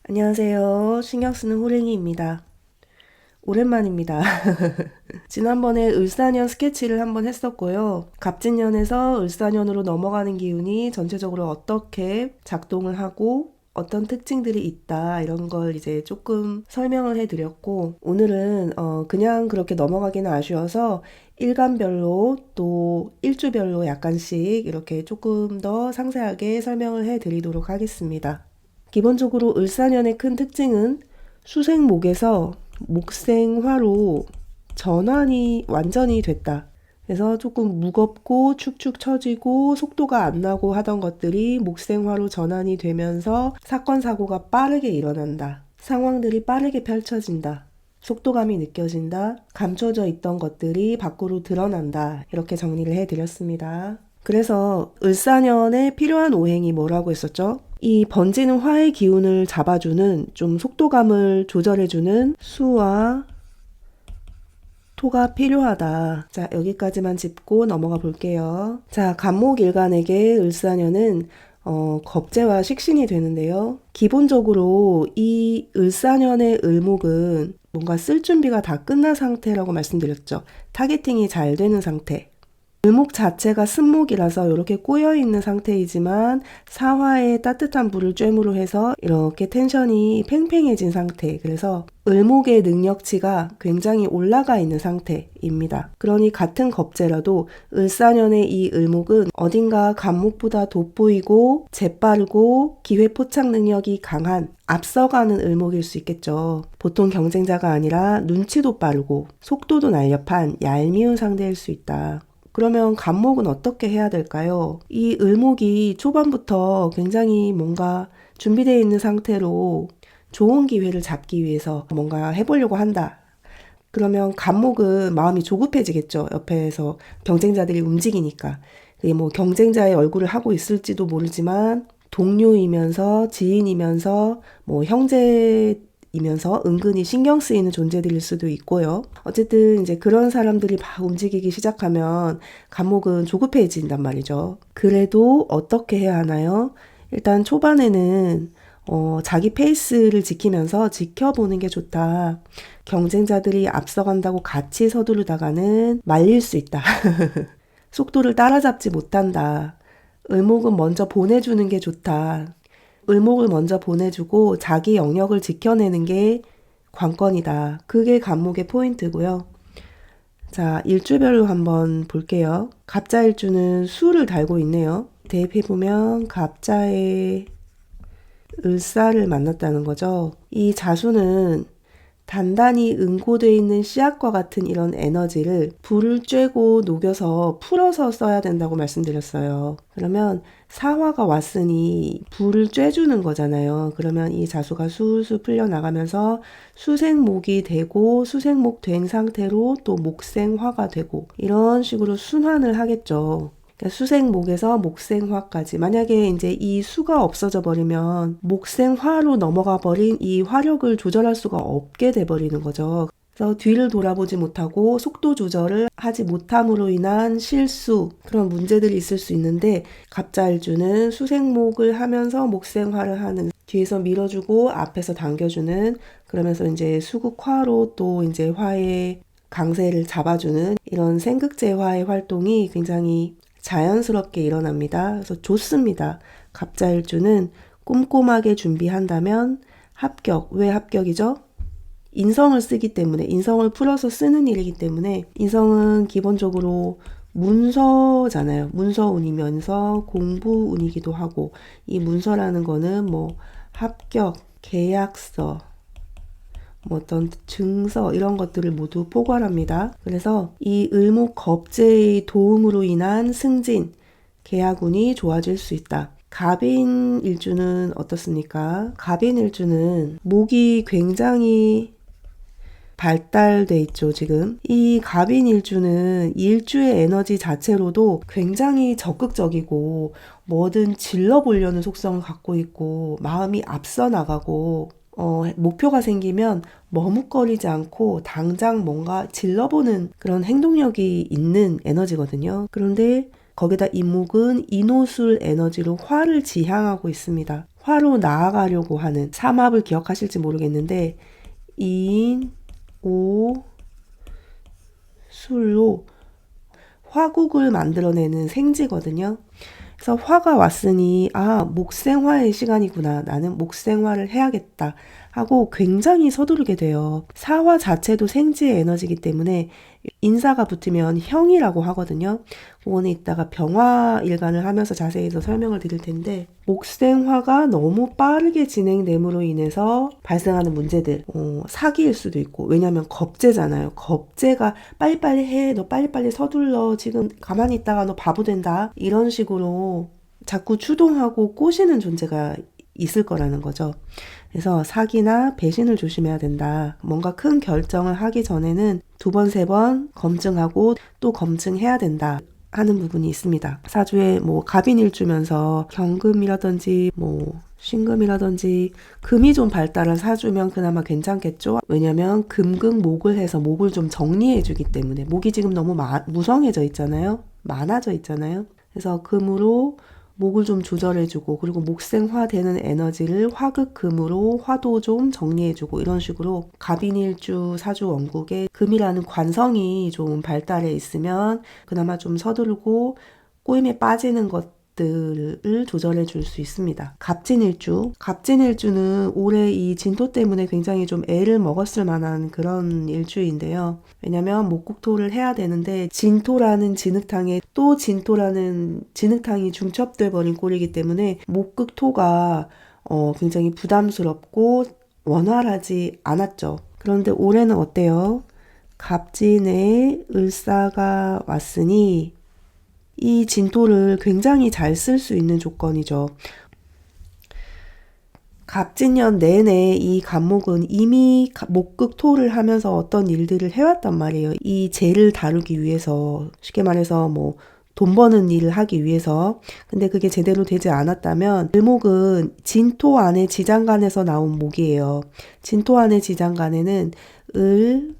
안녕하세요. 신경 쓰는 호랭이입니다. 오랜만입니다. 지난번에 을사년 스케치를 한번 했었고요. 갑진년에서 을사년으로 넘어가는 기운이 전체적으로 어떻게 작동을 하고 어떤 특징들이 있다 이런 걸 이제 조금 설명을 해드렸고, 오늘은 그냥 그렇게 넘어가기는 아쉬워서 일간별로 또 일주별로 약간씩 이렇게 조금 더 상세하게 설명을 해드리도록 하겠습니다. 기본적으로 을사년의 큰 특징은 수생목에서 목생화로 전환이 완전히 됐다. 그래서 조금 무겁고 축축 처지고 속도가 안 나고 하던 것들이 목생화로 전환이 되면서 사건 사고가 빠르게 일어난다. 상황들이 빠르게 펼쳐진다. 속도감이 느껴진다. 감춰져 있던 것들이 밖으로 드러난다. 이렇게 정리를 해드렸습니다. 그래서 을사년에 필요한 오행이 뭐라고 했었죠? 이 번지는 화의 기운을 잡아주는, 좀 속도감을 조절해주는 수와 토가 필요하다. 자, 여기까지만 짚고 넘어가 볼게요. 자, 간목일간에게 을사년은 겁재와 식신이 되는데요. 기본적으로 이 을사년의 을목은 뭔가 쓸 준비가 다 끝난 상태라고 말씀드렸죠. 타겟팅이 잘 되는 상태. 을목 자체가 쓴목이라서 이렇게 꼬여있는 상태이지만 사화에 따뜻한 불을 쬐므로 해서 이렇게 텐션이 팽팽해진 상태. 그래서 을목의 능력치가 굉장히 올라가 있는 상태입니다. 그러니 같은 겁재라도 을사년의 이 을목은 어딘가 간목보다 돋보이고 재빠르고 기회 포착 능력이 강한 앞서가는 을목일 수 있겠죠. 보통 경쟁자가 아니라 눈치도 빠르고 속도도 날렵한 얄미운 상대일 수 있다. 그러면 간목은 어떻게 해야 될까요? 이 을목이 초반부터 굉장히 뭔가 준비되어 있는 상태로 좋은 기회를 잡기 위해서 뭔가 해보려고 한다. 그러면 간목은 마음이 조급해지겠죠. 옆에서 경쟁자들이 움직이니까. 그게 뭐 경쟁자의 얼굴을 하고 있을지도 모르지만 동료이면서 지인이면서 뭐 형제이면서 은근히 신경 쓰이는 존재들일 수도 있고요. 어쨌든 이제 그런 사람들이 막 움직이기 시작하면 간목은 조급해진단 말이죠. 그래도 어떻게 해야 하나요? 일단 초반에는 자기 페이스를 지키면서 지켜보는 게 좋다. 경쟁자들이 앞서간다고 같이 서두르다가는 말릴 수 있다. 속도를 따라잡지 못한다. 을목은 먼저 보내주는 게 좋다. 을목을 먼저 보내주고 자기 영역을 지켜내는 게 관건이다. 그게 간목의 포인트고요. 자, 일주별로 한번 볼게요. 갑자일주는 수를 달고 있네요. 대입해보면 갑자의 을사를 만났다는 거죠. 이 자수는 단단히 응고되어 있는 씨앗과 같은 이런 에너지를 불을 쬐고 녹여서 풀어서 써야 된다고 말씀드렸어요. 그러면 사화가 왔으니 불을 쬐주는 거잖아요. 그러면 이 자수가 술술 풀려나가면서 수생목이 되고 수생목 된 상태로 또 목생화가 되고 이런 식으로 순환을 하겠죠. 그러니까 수생목에서 목생화까지. 만약에 이제 이 수가 없어져 버리면 목생화로 넘어가 버린 이 화력을 조절할 수가 없게 돼 버리는 거죠. 그래서 뒤를 돌아보지 못하고 속도 조절을 하지 못함으로 인한 실수, 그런 문제들이 있을 수 있는데, 갑자일주는 수생목을 하면서 목생화를 하는, 뒤에서 밀어주고 앞에서 당겨주는, 그러면서 이제 수국화로 또 이제 화의 강세를 잡아주는 이런 생극제화의 활동이 굉장히 자연스럽게 일어납니다. 그래서 좋습니다. 갑자일주는 꼼꼼하게 준비한다면 합격. 왜 합격이죠? 인성을 쓰기 때문에, 인성을 풀어서 쓰는 일이기 때문에, 인성은 기본적으로 문서잖아요. 문서운이면서 공부운이기도 하고, 이 문서라는 거는 뭐 합격, 계약서, 뭐 어떤 증서 이런 것들을 모두 포괄합니다. 그래서 이 을목 겁재의 도움으로 인한 승진, 계약운이 좋아질 수 있다. 갑인 일주는 어떻습니까? 갑인 일주는 목이 굉장히 발달돼 있죠, 지금. 이 갑인 일주는 일주의 에너지 자체로도 굉장히 적극적이고 뭐든 질러보려는 속성을 갖고 있고 마음이 앞서 나가고 목표가 생기면 머뭇거리지 않고 당장 뭔가 질러보는 그런 행동력이 있는 에너지거든요. 그런데 거기다 임목은 인호술 에너지로 화를 지향하고 있습니다. 화로 나아가려고 하는 삼합을 기억하실지 모르겠는데 인, 오, 술로 화국을 만들어내는 생지거든요. 그래서 화가 왔으니 목생화의 시간이구나. 나는 목생화를 해야겠다 하고 굉장히 서두르게 돼요. 사화 자체도 생지의 에너지이기 때문에 인사가 붙으면 형이라고 하거든요. 그거는 이따가 병화일간을 하면서 자세히 더 설명을 드릴 텐데 목생화가 너무 빠르게 진행됨으로 인해서 발생하는 문제들, 사기일 수도 있고, 왜냐면 겁재잖아요. 겁재가 빨리빨리 해, 너 빨리빨리 서둘러, 지금 가만히 있다가 너 바보 된다, 이런 식으로 자꾸 추동하고 꼬시는 존재가 있을 거라는 거죠. 그래서 사기나 배신을 조심해야 된다. 뭔가 큰 결정을 하기 전에는 2번, 3번 검증하고 또 검증해야 된다 하는 부분이 있습니다. 사주에 갑인일주면서 경금이라든지 신금이라든지 금이 좀 발달한 사주면 그나마 괜찮겠죠. 왜냐면 금극목을 해서 목을 좀 정리해 주기 때문에 목이 지금 너무 무성해져 있잖아요. 많아져 있잖아요. 그래서 금으로 목을 좀 조절해주고, 그리고 목생화 되는 에너지를 화극금으로 화도 좀 정리해주고, 이런 식으로 갑인일주 사주 원국에 금이라는 관성이 좀 발달해 있으면 그나마 좀 서두르고 꼬임에 빠지는 것들을 조절해 줄 수 있습니다. 갑진일주는 올해 이 진토 때문에 굉장히 좀 애를 먹었을 만한 그런 일주인데요. 왜냐면 목국토를 해야 되는데 진토라는 진흙탕에 또 진토라는 진흙탕이 중첩돼 버린 꼴이기 때문에 목극토가 굉장히 부담스럽고 원활하지 않았죠. 그런데 올해는 어때요? 갑진에 을사가 왔으니 이 진토를 굉장히 잘 쓸 수 있는 조건이죠. 갑진년 내내 이 갑목은 이미 목극토를 하면서 어떤 일들을 해왔단 말이에요. 이 재를 다루기 위해서, 쉽게 말해서 돈 버는 일을 하기 위해서. 근데 그게 제대로 되지 않았다면 을목은 진토 안에 지장간에서 나온 목이에요. 진토 안에 지장간에는 을,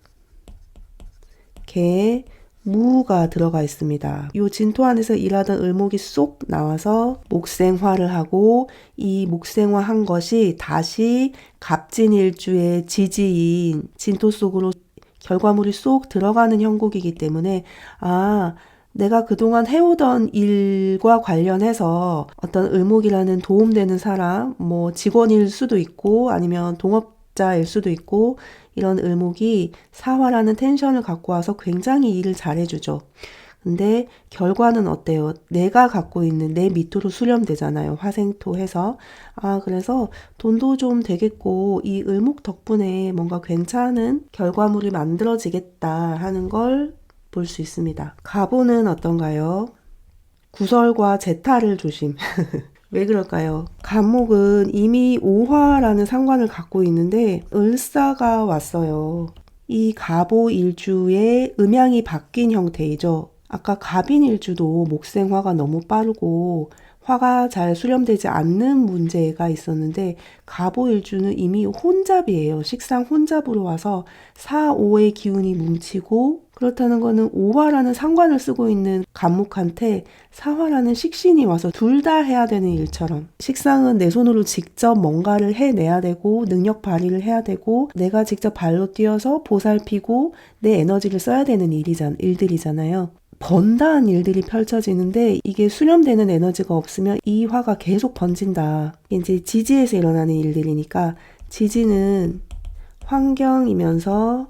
개, 무가 들어가 있습니다. 이 진토 안에서 일하던 을목이 쏙 나와서 목생화를 하고, 이 목생화 한 것이 다시 갑진일주의 지지인 진토 속으로 결과물이 쏙 들어가는 형국이기 때문에 내가 그동안 해오던 일과 관련해서 어떤 을목이라는 도움되는 사람, 직원일 수도 있고 아니면 동업자일 수도 있고, 이런 을목이 사화라는 텐션을 갖고 와서 굉장히 일을 잘해주죠. 근데 결과는 어때요? 내가 갖고 있는 내 밑으로 수렴되잖아요. 화생토 해서. 그래서 돈도 좀 되겠고 이 을목 덕분에 뭔가 괜찮은 결과물이 만들어지겠다 하는 걸 볼 수 있습니다. 갑오는 어떤가요? 구설과 재탈을 조심. 왜 그럴까요? 갑목은 이미 오화라는 상관을 갖고 있는데 을사가 왔어요. 이 갑오일주의 음양이 바뀐 형태이죠. 아까 갑인일주도 목생화가 너무 빠르고 화가 잘 수렴되지 않는 문제가 있었는데 갑오일주는 이미 혼잡이에요. 식상 혼잡으로 와서 4, 5의 기운이 뭉치고, 그렇다는 거는 오화라는 상관을 쓰고 있는 갑목한테 사화라는 식신이 와서 둘 다 해야 되는 일처럼, 식상은 내 손으로 직접 뭔가를 해내야 되고 능력 발휘를 해야 되고 내가 직접 발로 뛰어서 보살피고 내 에너지를 써야 되는 일들이잖아요. 번다한 일들이 펼쳐지는데 이게 수렴되는 에너지가 없으면 이 화가 계속 번진다. 이제 지지에서 일어나는 일들이니까, 지지는 환경이면서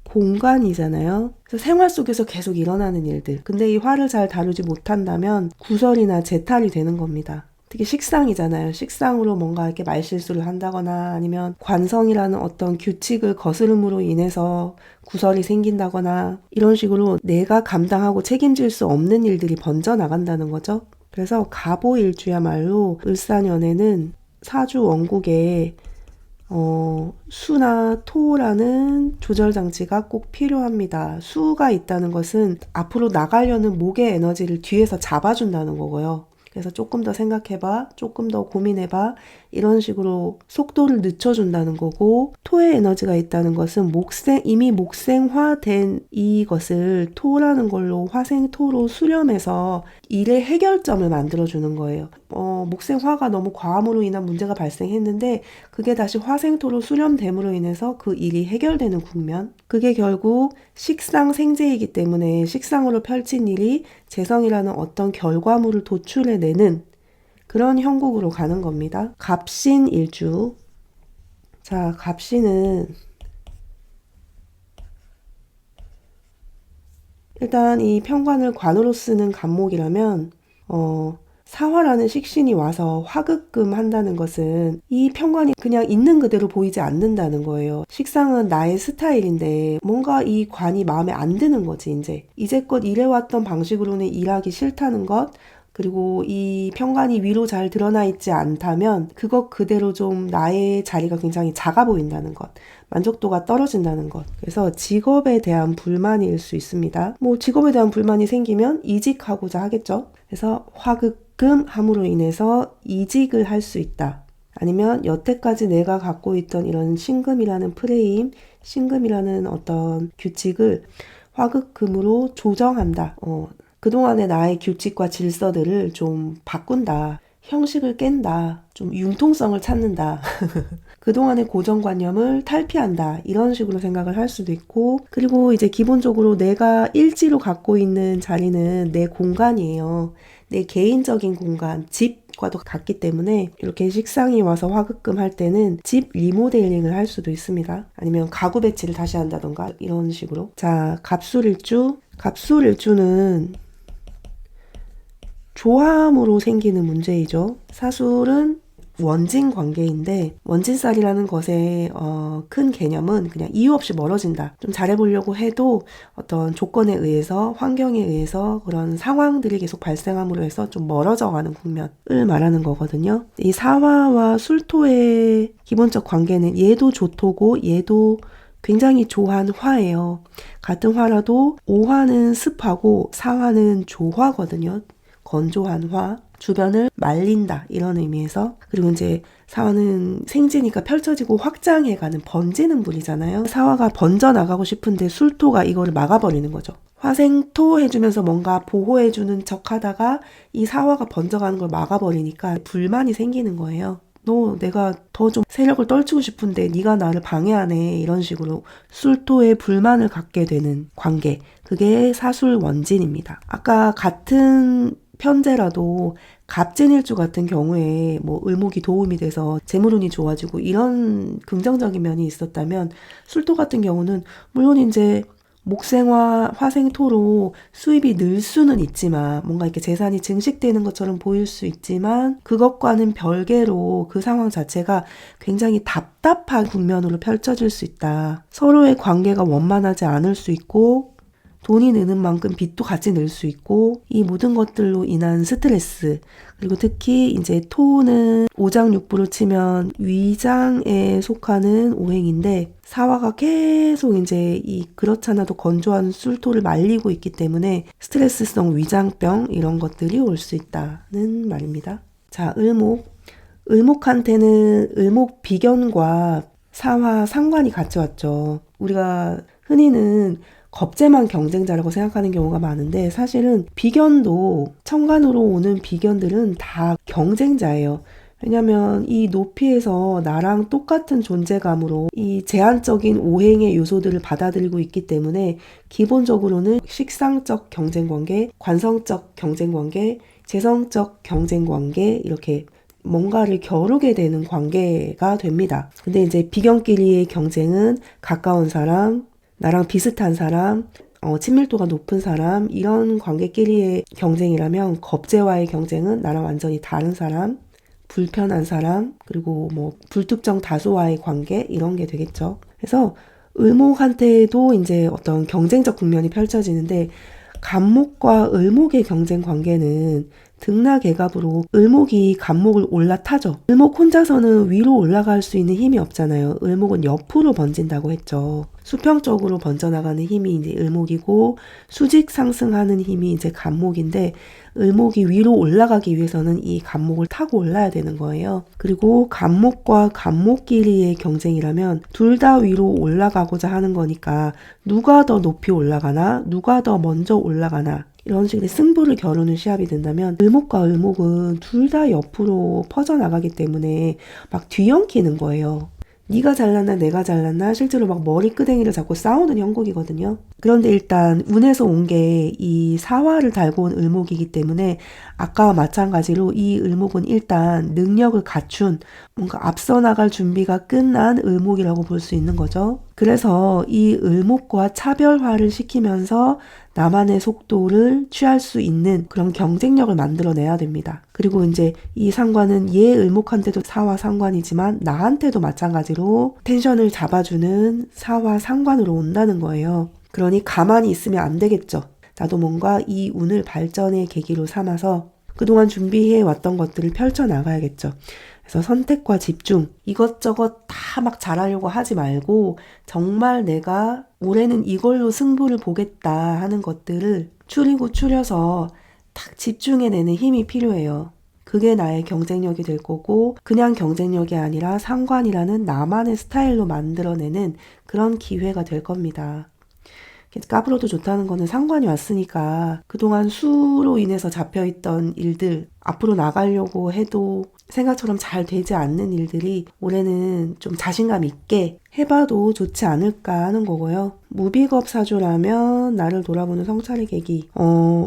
공간이잖아요. 그래서 생활 속에서 계속 일어나는 일들. 근데 이 화를 잘 다루지 못한다면 구설이나 재탈이 되는 겁니다. 특히 식상이잖아요. 식상으로 뭔가 이렇게 말실수를 한다거나 아니면 관성이라는 어떤 규칙을 거스름으로 인해서 구설이 생긴다거나, 이런 식으로 내가 감당하고 책임질 수 없는 일들이 번져나간다는 거죠. 그래서 갑오일주야말로 을사년에는 사주 원국에 수나 토라는 조절장치가 꼭 필요합니다. 수가 있다는 것은 앞으로 나가려는 목의 에너지를 뒤에서 잡아준다는 거고요. 그래서 조금 더 생각해봐, 조금 더 고민해봐, 이런 식으로 속도를 늦춰준다는 거고, 토의 에너지가 있다는 것은 이미 목생화된 이것을 토라는 걸로 화생토로 수렴해서 일의 해결점을 만들어주는 거예요. 목생화가 너무 과함으로 인한 문제가 발생했는데 그게 다시 화생토로 수렴됨으로 인해서 그 일이 해결되는 국면. 그게 결국 식상생재이기 때문에 식상으로 펼친 일이 재성이라는 어떤 결과물을 도출해내는 그런 형국으로 가는 겁니다. 갑신일주. 자, 갑신은 일단 이 편관을 관으로 쓰는 간목이라면 사화라는 식신이 와서 화극금 한다는 것은 이 편관이 그냥 있는 그대로 보이지 않는다는 거예요. 식상은 나의 스타일인데 뭔가 이 관이 마음에 안 드는 거지. 이제껏 일해왔던 방식으로는 일하기 싫다는 것, 그리고 이 편관이 위로 잘 드러나 있지 않다면 그것 그대로 좀 나의 자리가 굉장히 작아 보인다는 것, 만족도가 떨어진다는 것. 그래서 직업에 대한 불만일 수 있습니다. 직업에 대한 불만이 생기면 이직하고자 하겠죠. 그래서 화극금 함으로 인해서 이직을 할 수 있다. 아니면 여태까지 내가 갖고 있던 이런 신금이라는 프레임, 신금이라는 어떤 규칙을 화극금으로 조정한다. 그동안의 나의 규칙과 질서들을 좀 바꾼다. 형식을 깬다. 좀 융통성을 찾는다. 그동안의 고정관념을 탈피한다. 이런 식으로 생각을 할 수도 있고, 그리고 이제 기본적으로 내가 일지로 갖고 있는 자리는 내 공간이에요. 내 개인적인 공간, 집과도 같기 때문에 이렇게 식상이 와서 화극금 할 때는 집 리모델링을 할 수도 있습니다. 아니면 가구 배치를 다시 한다던가 이런 식으로. 자, 갑술일주. 갑술일주는 조함으로 생기는 문제이죠. 사술은 원진 관계인데 원진살이라는 것의 큰 개념은 그냥 이유 없이 멀어진다. 좀 잘해보려고 해도 어떤 조건에 의해서, 환경에 의해서 그런 상황들이 계속 발생함으로 해서 좀 멀어져가는 국면을 말하는 거거든요. 이 사화와 술토의 기본적 관계는 얘도 조토고 얘도 굉장히 조한 화예요. 같은 화라도 오화는 습하고 사화는 조화거든요. 건조한 화, 주변을 말린다 이런 의미에서. 그리고 이제 사화는 생지니까 펼쳐지고 확장해가는 번지는 불이잖아요. 사화가 번져나가고 싶은데 술토가 이거를 막아버리는 거죠. 화생토 해주면서 뭔가 보호해주는 척 하다가 이 사화가 번져가는 걸 막아버리니까 불만이 생기는 거예요. 내가 더 좀 세력을 떨치고 싶은데 네가 나를 방해하네, 이런 식으로 술토에 불만을 갖게 되는 관계, 그게 사술원진입니다. 아까 같은 편제라도 갑진일주 같은 경우에 을목이 도움이 돼서 재물운이 좋아지고 이런 긍정적인 면이 있었다면, 술토 같은 경우는 물론 이제 목생화, 화생토로 수입이 늘 수는 있지만, 뭔가 이렇게 재산이 증식되는 것처럼 보일 수 있지만, 그것과는 별개로 그 상황 자체가 굉장히 답답한 국면으로 펼쳐질 수 있다. 서로의 관계가 원만하지 않을 수 있고, 돈이 느는 만큼 빚도 같이 늘 수 있고, 이 모든 것들로 인한 스트레스, 그리고 특히 이제 토는 오장육부로 치면 위장에 속하는 오행인데, 사화가 계속 이제 그렇잖아도 건조한 술토를 말리고 있기 때문에 스트레스성 위장병 이런 것들이 올 수 있다는 말입니다. 자, 을목. 을목한테는 을목 비견과 사화 상관이 같이 왔죠. 우리가 흔히는 겁재만 경쟁자라고 생각하는 경우가 많은데, 사실은 비견도, 천간으로 오는 비견들은 다 경쟁자예요. 왜냐면 이 높이에서 나랑 똑같은 존재감으로 이 제한적인 오행의 요소들을 받아들이고 있기 때문에 기본적으로는 식상적 경쟁관계, 관성적 경쟁관계, 재성적 경쟁관계, 이렇게 뭔가를 겨루게 되는 관계가 됩니다. 근데 이제 비견끼리의 경쟁은 가까운 사람, 나랑 비슷한 사람, 친밀도가 높은 사람, 이런 관계끼리의 경쟁이라면, 겁재와의 경쟁은 나랑 완전히 다른 사람, 불편한 사람, 그리고 불특정 다수와의 관계, 이런 게 되겠죠. 그래서 을목한테도 이제 어떤 경쟁적 국면이 펼쳐지는데, 간목과 을목의 경쟁 관계는 등락애갑으로 을목이 간목을 올라타죠. 을목 혼자서는 위로 올라갈 수 있는 힘이 없잖아요. 을목은 옆으로 번진다고 했죠. 수평적으로 번져나가는 힘이 이제 을목이고 수직 상승하는 힘이 이제 간목인데 을목이 위로 올라가기 위해서는 이 간목을 타고 올라야 되는 거예요. 그리고 간목과 간목끼리의 경쟁이라면 둘 다 위로 올라가고자 하는 거니까 누가 더 높이 올라가나 누가 더 먼저 올라가나 이런 식의 승부를 겨루는 시합이 된다면 을목과 을목은 둘 다 옆으로 퍼져나가기 때문에 막 뒤엉키는 거예요. 네가 잘났나 내가 잘났나 실제로 막 머리끄댕이를 잡고 싸우는 형국이거든요. 그런데 일단 운에서 온 게 이 사화를 달고 온 을목이기 때문에 아까와 마찬가지로 이 을목은 일단 능력을 갖춘 뭔가 앞서 나갈 준비가 끝난 을목이라고 볼 수 있는 거죠. 그래서 이 을목과 차별화를 시키면서 나만의 속도를 취할 수 있는 그런 경쟁력을 만들어내야 됩니다. 그리고 이제 이 상관은 얘 을목한테도 사화 상관이지만 나한테도 마찬가지로 텐션을 잡아주는 사화 상관으로 온다는 거예요. 그러니 가만히 있으면 안 되겠죠. 나도 뭔가 이 운을 발전의 계기로 삼아서 그동안 준비해 왔던 것들을 펼쳐나가야겠죠. 그래서 선택과 집중, 이것저것 다 막 잘하려고 하지 말고 정말 내가 올해는 이걸로 승부를 보겠다 하는 것들을 추리고 추려서 딱 집중해내는 힘이 필요해요. 그게 나의 경쟁력이 될 거고 그냥 경쟁력이 아니라 상관이라는 나만의 스타일로 만들어내는 그런 기회가 될 겁니다. 까불어도 좋다는 거는 상관이 왔으니까 그동안 수로 인해서 잡혀있던 일들, 앞으로 나가려고 해도 생각처럼 잘 되지 않는 일들이 올해는 좀 자신감 있게 해봐도 좋지 않을까 하는 거고요. 무비겁 사주라면 나를 돌아보는 성찰의 계기.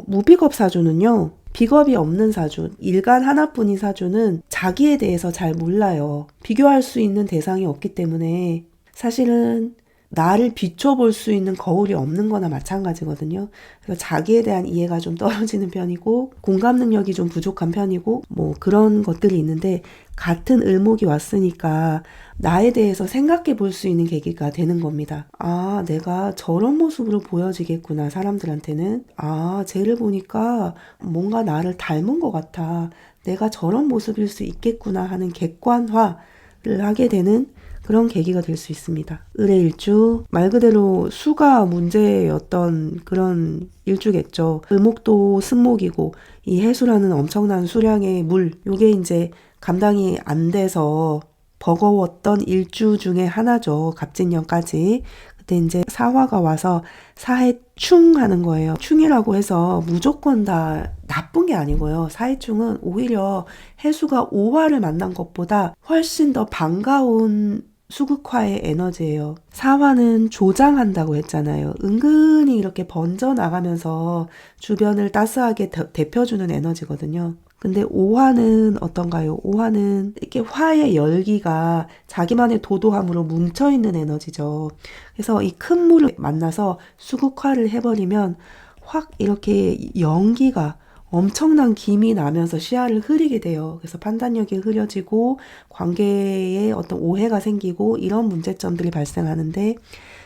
무비겁 사주는요. 비겁이 없는 사주, 일간 하나뿐인 사주는 자기에 대해서 잘 몰라요. 비교할 수 있는 대상이 없기 때문에 사실은 나를 비춰볼 수 있는 거울이 없는 거나 마찬가지거든요. 그래서 자기에 대한 이해가 좀 떨어지는 편이고 공감 능력이 좀 부족한 편이고 뭐 그런 것들이 있는데 같은 을목이 왔으니까 나에 대해서 생각해 볼 수 있는 계기가 되는 겁니다. 아, 내가 저런 모습으로 보여지겠구나, 사람들한테는. 아, 쟤를 보니까 뭔가 나를 닮은 것 같아. 내가 저런 모습일 수 있겠구나 하는 객관화를 하게 되는 그런 계기가 될 수 있습니다. 을의 일주, 말 그대로 수가 문제였던 그런 일주겠죠. 을목도 승목이고 이 해수라는 엄청난 수량의 물, 요게 이제 감당이 안 돼서 버거웠던 일주 중에 하나죠. 갑진년까지. 그때 이제 사화가 와서 사해충 하는 거예요. 충이라고 해서 무조건 다 나쁜 게 아니고요. 사해충은 오히려 해수가 오화를 만난 것보다 훨씬 더 반가운 수극화의 에너지예요. 사화는 조장한다고 했잖아요. 은근히 이렇게 번져나가면서 주변을 따스하게 데펴주는 에너지거든요. 근데 오화는 어떤가요? 오화는 이렇게 화의 열기가 자기만의 도도함으로 뭉쳐있는 에너지죠. 그래서 이 큰 물을 만나서 수극화를 해버리면 확 이렇게 연기가 엄청난 김이 나면서 시야를 흐리게 돼요. 그래서 판단력이 흐려지고 관계에 어떤 오해가 생기고 이런 문제점들이 발생하는데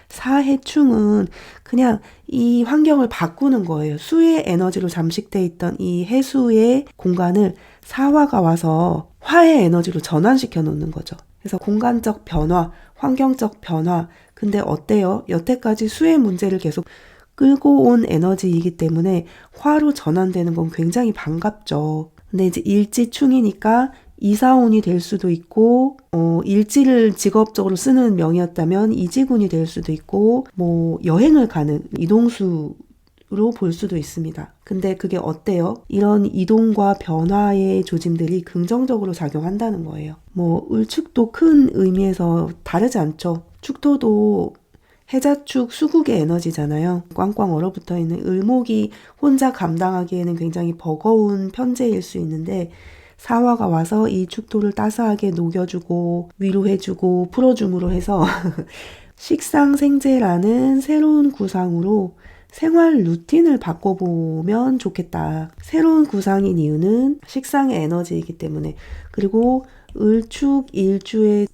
사해충은 그냥 이 환경을 바꾸는 거예요. 수의 에너지로 잠식돼 있던 이 해수의 공간을 사화가 와서 화의 에너지로 전환시켜 놓는 거죠. 그래서 공간적 변화, 환경적 변화. 근데 어때요? 여태까지 수의 문제를 계속 끌고 온 에너지이기 때문에 화로 전환되는 건 굉장히 반갑죠. 근데 이제 일지충이니까 이사운이 될 수도 있고 일지를 직업적으로 쓰는 명이었다면 이지군이 될 수도 있고 뭐 여행을 가는 이동수로 볼 수도 있습니다. 근데 그게 어때요? 이런 이동과 변화의 조짐들이 긍정적으로 작용한다는 거예요. 뭐 을축도 큰 의미에서 다르지 않죠. 축토도 해자축 수국의 에너지잖아요. 꽝꽝 얼어붙어 있는 을목이 혼자 감당하기에는 굉장히 버거운 편재일 수 있는데 사화가 와서 이 축토를 따스하게 녹여주고 위로해주고 풀어줌으로 해서 식상생재라는 새로운 구상으로 생활 루틴을 바꿔보면 좋겠다. 새로운 구상인 이유는 식상의 에너지이기 때문에 그리고 을축 일주의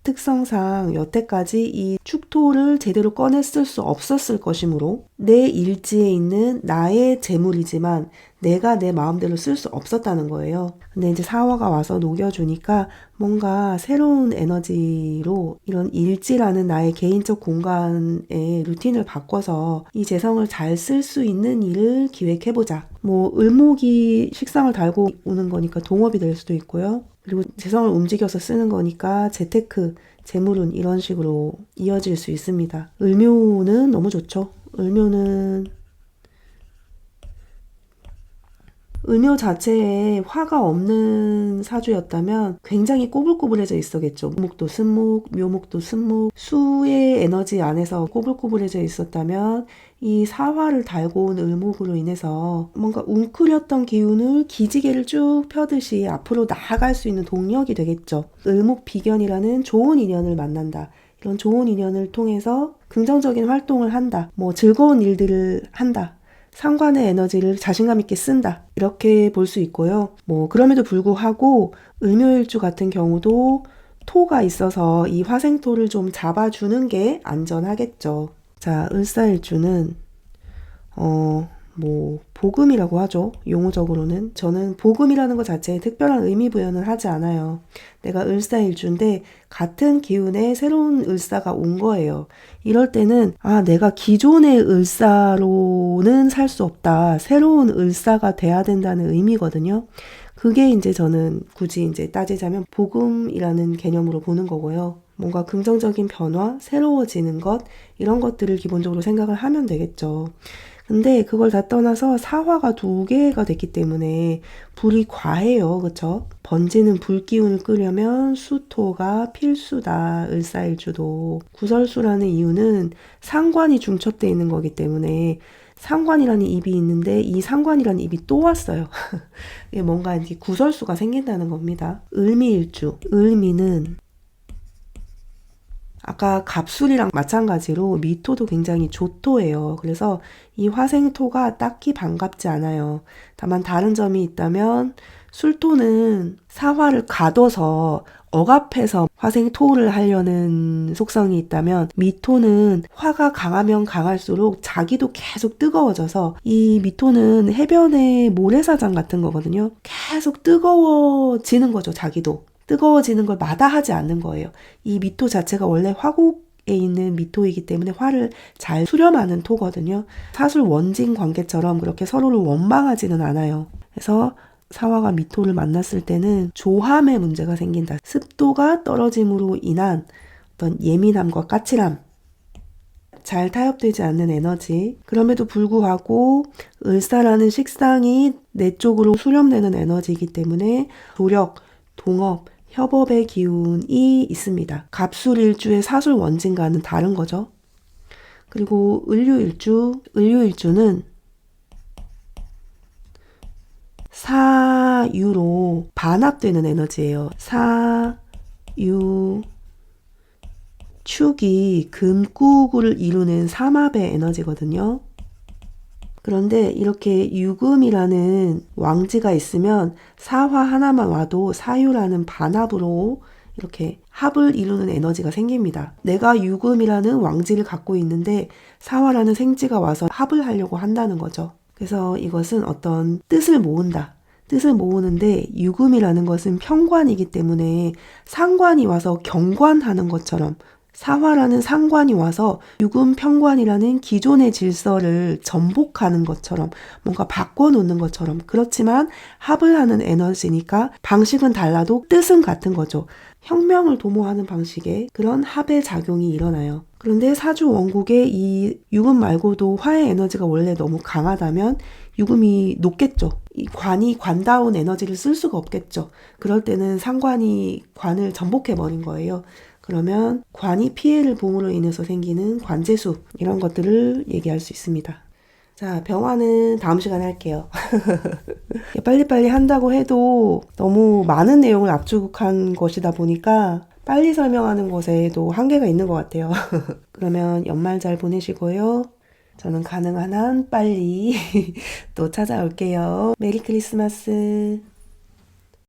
특성상 여태까지 이 축토를 제대로 꺼냈을 수 없었을 것이므로 내 일지에 있는 나의 재물이지만 내가 내 마음대로 쓸 수 없었다는 거예요. 근데 이제 사화가 와서 녹여주니까 뭔가 새로운 에너지로 이런 일지라는 나의 개인적 공간의 루틴을 바꿔서 이 재성을 잘 쓸 수 있는 일을 기획해보자. 뭐 을목이 식상을 달고 오는 거니까 동업이 될 수도 있고요. 그리고 재성을 움직여서 쓰는 거니까 재테크, 재물운 이런 식으로 이어질 수 있습니다. 을묘는 너무 좋죠. 을묘 자체에 화가 없는 사주였다면 굉장히 꼬불꼬불해져 있었겠죠. 목도 순목, 묘목도 순목, 수의 에너지 안에서 꼬불꼬불해져 있었다면 이 사화를 달고 온 을목으로 인해서 뭔가 웅크렸던 기운을 기지개를 쭉 펴듯이 앞으로 나아갈 수 있는 동력이 되겠죠. 을목 비견이라는 좋은 인연을 만난다. 이런 좋은 인연을 통해서 긍정적인 활동을 한다. 뭐 즐거운 일들을 한다. 상관의 에너지를 자신감 있게 쓴다. 이렇게 볼 수 있고요. 뭐 그럼에도 불구하고 을묘일주 같은 경우도 토가 있어서 이 화생토를 좀 잡아주는 게 안전하겠죠. 자, 을사일주는 뭐 복음이라고 하죠. 용어적으로는. 저는 복음이라는 것 자체에 특별한 의미 부여는 하지 않아요. 내가 을사일주인데 같은 기운에 새로운 을사가 온 거예요. 이럴 때는 내가 기존의 을사로는 살 수 없다. 새로운 을사가 돼야 된다는 의미거든요. 그게 이제 저는 굳이 이제 따지자면 복음이라는 개념으로 보는 거고요. 뭔가 긍정적인 변화, 새로워지는 것 이런 것들을 기본적으로 생각을 하면 되겠죠. 근데 그걸 다 떠나서 사화가 2개가 됐기 때문에 불이 과해요. 그쵸? 번지는 불기운을 끄려면 수토가 필수다. 을사일주도. 구설수라는 이유는 상관이 중첩되어 있는 거기 때문에 상관이라는 입이 있는데 이 상관이라는 입이 또 왔어요. 뭔가 이제 구설수가 생긴다는 겁니다. 을미일주. 을미는 아까 갑술이랑 마찬가지로 미토도 굉장히 조토예요. 그래서 이 화생토가 딱히 반갑지 않아요. 다만 다른 점이 있다면 술토는 사화를 가둬서 억압해서 화생토를 하려는 속성이 있다면 미토는 화가 강하면 강할수록 자기도 계속 뜨거워져서 이 미토는 해변의 모래사장 같은 거거든요. 계속 뜨거워지는 거죠, 자기도. 뜨거워지는 걸 마다하지 않는 거예요. 이 미토 자체가 원래 화국에 있는 미토이기 때문에 화를 잘 수렴하는 토거든요. 사술 원진 관계처럼 그렇게 서로를 원망하지는 않아요. 그래서 사화가 미토를 만났을 때는 조함의 문제가 생긴다. 습도가 떨어짐으로 인한 어떤 예민함과 까칠함, 잘 타협되지 않는 에너지. 그럼에도 불구하고 을사라는 식상이 내 쪽으로 수렴되는 에너지이기 때문에 조력, 동업, 협업의 기운이 있습니다. 갑술일주의 사술 원진과는 다른 거죠. 그리고 을류일주는 사유로 반합되는 에너지예요. 사유 축이 금구구를 이루는 삼합의 에너지거든요. 그런데 이렇게 유금이라는 왕지가 있으면 사화 하나만 와도 사유라는 반합으로 이렇게 합을 이루는 에너지가 생깁니다. 내가 유금이라는 왕지를 갖고 있는데 사화라는 생지가 와서 합을 하려고 한다는 거죠. 그래서 이것은 어떤 뜻을 모은다. 뜻을 모으는데 유금이라는 것은 평관이기 때문에 상관이 와서 경관하는 것처럼 사화라는 상관이 와서 유금 평관이라는 기존의 질서를 전복하는 것처럼 뭔가 바꿔놓는 것처럼 그렇지만 합을 하는 에너지니까 방식은 달라도 뜻은 같은 거죠. 혁명을 도모하는 방식의 그런 합의 작용이 일어나요. 그런데 사주 원국에 이 유금 말고도 화의 에너지가 원래 너무 강하다면 유금이 높겠죠. 이 관이 관다운 에너지를 쓸 수가 없겠죠. 그럴 때는 상관이 관을 전복해버린 거예요. 그러면 관이 피해를 봄으로 인해서 생기는 관재수 이런 것들을 얘기할 수 있습니다. 자, 병화는 다음 시간에 할게요. 빨리빨리 한다고 해도 너무 많은 내용을 압축한 것이다 보니까 빨리 설명하는 것에도 한계가 있는 것 같아요. 그러면 연말 잘 보내시고요. 저는 가능한 한 빨리 또 찾아올게요. 메리 크리스마스.